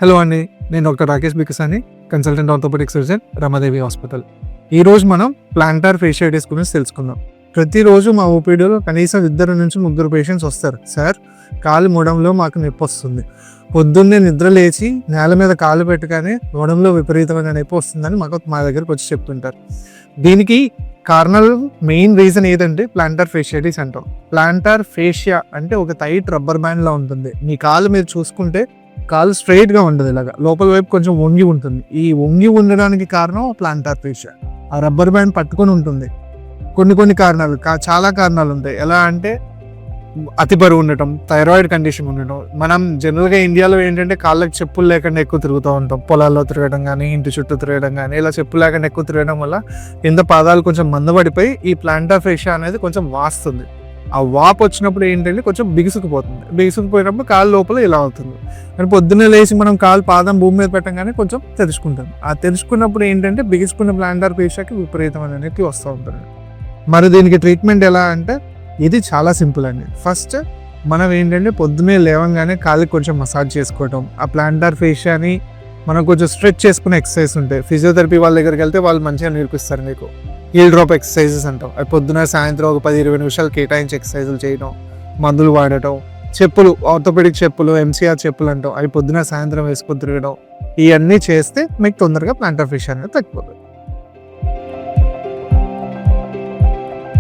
Hello అండి, నేను doctor Rakesh Bikasani, consultant orthopaedic surgeon, Ramadevi hospital. ఈరోజు మనం ప్లాంటార్ ఫేషియాటిస్ గురించి తెలుసుకుందాం. ప్రతిరోజు మా ఓపీడీలో కనీసం 2 నుంచి 3 పేషెంట్స్ వస్తారు. సార్, కాలు మొడంలో మాకు నొప్పి వస్తుంది, పొద్దున్నే నిద్ర లేచి నేల మీద కాలు పెట్టగానే మొడంలో విపరీతమైన నొప్పి వస్తుందని మా దగ్గరకు వచ్చి చెప్తుంటారు. దీనికి కారణాలు మెయిన్ రీజన్ ఏదంటే ప్లాంటార్ ఫేషియాటిస్ అంటాం. ప్లాంటార్ ఫేషియా అంటే ఒక టైట్ రబ్బర్ బ్యాండ్ లా ఉంటుంది. మీ కాలు మీరు చూసుకుంటే కాలు స్ట్రైట్గా ఉండదు, ఇలాగా లోపల వైపు కొంచెం వంగి ఉంటుంది. ఈ వంగి ఉండడానికి కారణం ప్లాంటార్ ఫేషియా. ఆ రబ్బర్ బ్యాండ్ పట్టుకొని ఉంటుంది. కొన్ని కారణాలు, చాలా కారణాలు ఉంటాయి. ఎలా అంటే అతి బరువు ఉండటం, థైరాయిడ్ కండిషన్ ఉండటం. మనం జనరల్గా ఇండియాలో ఏంటంటే కాళ్ళకి చెప్పులు లేకుండా ఎక్కువ తిరుగుతూ ఉంటాం. పొలాల్లో తిరగడం కానీ, ఇంటి చుట్టూ తిరగడం కానీ, ఇలా చెప్పులు లేకుండా ఎక్కువ తిరగడం వల్ల కింద పాదాలు కొంచెం మందపడిపోయి ఈ ప్లాంటార్ ఫేషియా అనేది కొంచెం వాస్తుంది. ఆ వాపు వచ్చినప్పుడు ఏంటంటే కొంచెం బిగుసుకుపోయినప్పుడు కాలు లోపల ఇలా అవుతుంది. కానీ పొద్దున్నే లేచి మనం పాదం భూమి మీద పెట్టగానే కొంచెం తెరుచుకుంటుంది. ఆ తెరుచుకున్నప్పుడు ఏంటంటే బిగుసుకున్న ప్లాంటార్ ఫేషియాకి విపరీతమైన నొప్పి వస్తూ ఉంటుంది. మరి దీనికి ట్రీట్మెంట్ ఎలా అంటే ఇది చాలా సింపుల్ అండి. ఫస్ట్ మనం ఏంటంటే పొద్దున్నే లేవగానే కాళ్ళకి కొంచెం మసాజ్ చేసుకోవటం. ఆ ప్లాంటార్ ఫేషియాని మనం కొంచెం స్ట్రెచ్ చేసుకునే ఎక్సర్సైజ్ ఉంటాయి. ఫిజియోథెరపీ వాళ్ళ దగ్గరికి వెళ్తే వాళ్ళు మంచిగా నేర్పిస్తారు మీకు. హీల్ డ్రాప్ ఎక్సర్సైజెస్ అంటాం. అవి పొద్దున సాయంత్రం ఒక 10-20 నిమిషాలు కేటాయించి ఎక్సర్సైజులు చేయడం, మందులు వాడటం, చెప్పులు, ఆర్థోపెడిక్ చెప్పులు, ఎంసీఆర్ చెప్పులు అంటాం, అవి పొద్దున సాయంత్రం వేసుకొని తిరగడం, ఇవన్నీ చేస్తే మీకు తొందరగా ప్లాంటార్ ఫేషియా అనేది తగ్గిపోతుంది.